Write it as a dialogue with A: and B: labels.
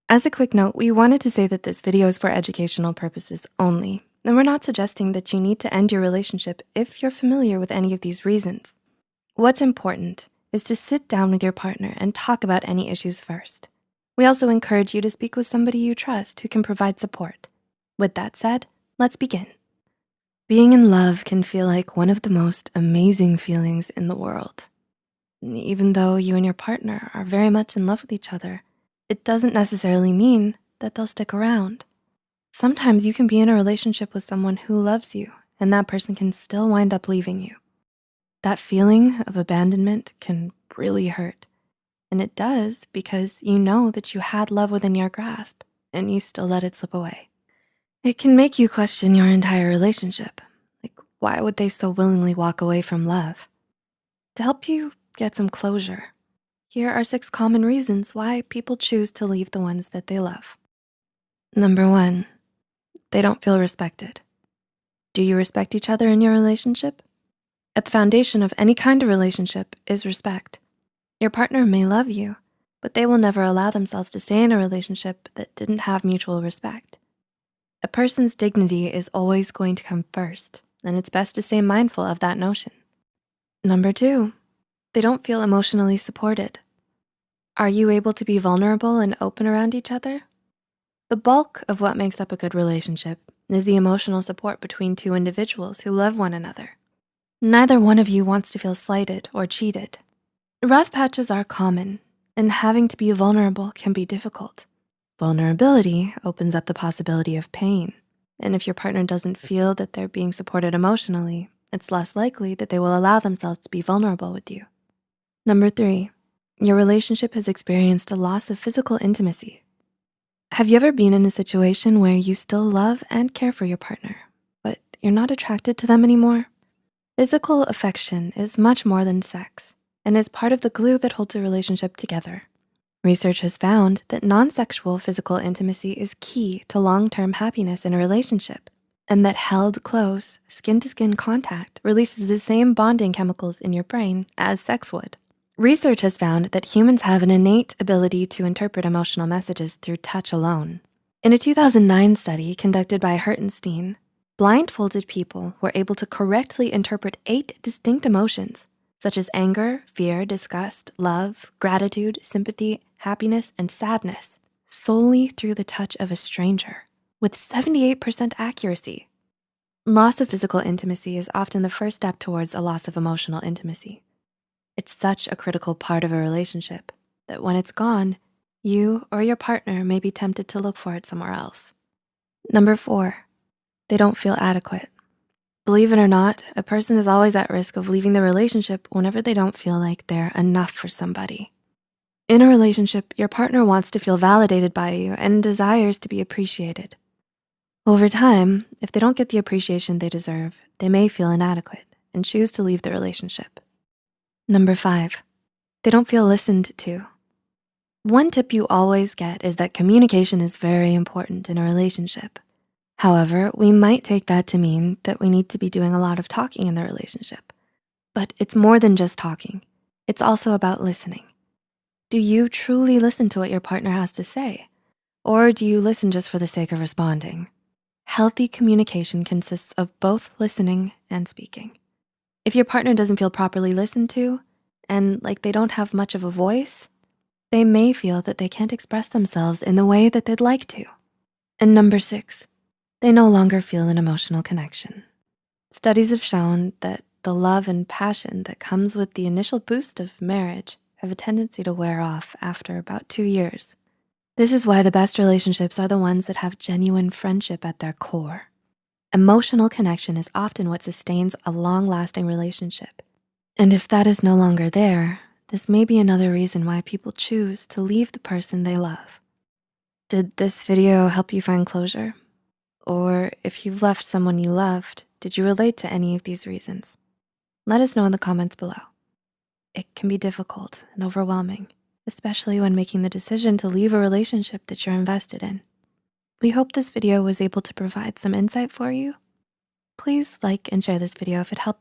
A: As a quick note, we wanted to say that this video is for educational purposes only, and we're not suggesting that you need to end your relationship if you're familiar with any of these reasons. What's important is to sit down with your partner and talk about any issues first. We also encourage you to speak with somebody you trust who can provide support. With that said, let's begin. Being in love can feel like one of the most amazing feelings in the world. Even though you and your partner are very much in love with each other, it doesn't necessarily mean that they'll stick around. Sometimes you can be in a relationship with someone who loves you, and that person can still wind up leaving you. That feeling of abandonment can really hurt. And it does because you know that you had love within your grasp and you still let it slip away. It can make you question your entire relationship. Like, why would they so willingly walk away from love? To help you get some closure, here are 6 common reasons why people choose to leave the ones that they love. Number 1, they don't feel respected. Do you respect each other in your relationship? At the foundation of any kind of relationship is respect. Your partner may love you, but they will never allow themselves to stay in a relationship that didn't have mutual respect. A person's dignity is always going to come first, and it's best to stay mindful of that notion. Number 2, they don't feel emotionally supported. Are you able to be vulnerable and open around each other? The bulk of what makes up a good relationship is the emotional support between two individuals who love one another. Neither one of you wants to feel slighted or cheated. Rough patches are common, and having to be vulnerable can be difficult. Vulnerability opens up the possibility of pain, and if your partner doesn't feel that they're being supported emotionally, it's less likely that they will allow themselves to be vulnerable with you. Number 3, your relationship has experienced a loss of physical intimacy. Have you ever been in a situation where you still love and care for your partner, but you're not attracted to them anymore? Physical affection is much more than sex and is part of the glue that holds a relationship together. Research has found that non-sexual physical intimacy is key to long-term happiness in a relationship, and that held close, skin-to-skin contact releases the same bonding chemicals in your brain as sex would. Research has found that humans have an innate ability to interpret emotional messages through touch alone. In a 2009 study conducted by Hertenstein, blindfolded people were able to correctly interpret 8 distinct emotions, such as anger, fear, disgust, love, gratitude, sympathy, happiness, and sadness, solely through the touch of a stranger, with 78% accuracy. Loss of physical intimacy is often the first step towards a loss of emotional intimacy. It's such a critical part of a relationship that when it's gone, you or your partner may be tempted to look for it somewhere else. Number 4, they don't feel adequate. Believe it or not, a person is always at risk of leaving the relationship whenever they don't feel like they're enough for somebody. In a relationship, your partner wants to feel validated by you and desires to be appreciated. Over time, if they don't get the appreciation they deserve, they may feel inadequate and choose to leave the relationship. Number 5, they don't feel listened to. One tip you always get is that communication is very important in a relationship. However, we might take that to mean that we need to be doing a lot of talking in the relationship. But it's more than just talking. It's also about listening. Do you truly listen to what your partner has to say? Or do you listen just for the sake of responding? Healthy communication consists of both listening and speaking. If your partner doesn't feel properly listened to and like they don't have much of a voice, they may feel that they can't express themselves in the way that they'd like to. And number 6, they no longer feel an emotional connection. Studies have shown that the love and passion that comes with the initial boost of marriage have a tendency to wear off after about 2 years. This is why the best relationships are the ones that have genuine friendship at their core. Emotional connection is often what sustains a long-lasting relationship. And if that is no longer there, this may be another reason why people choose to leave the person they love. Did this video help you find closure? Or if you've left someone you loved, did you relate to any of these reasons? Let us know in the comments below. It can be difficult and overwhelming, especially when making the decision to leave a relationship that you're invested in. We hope this video was able to provide some insight for you. Please like and share this video if it helped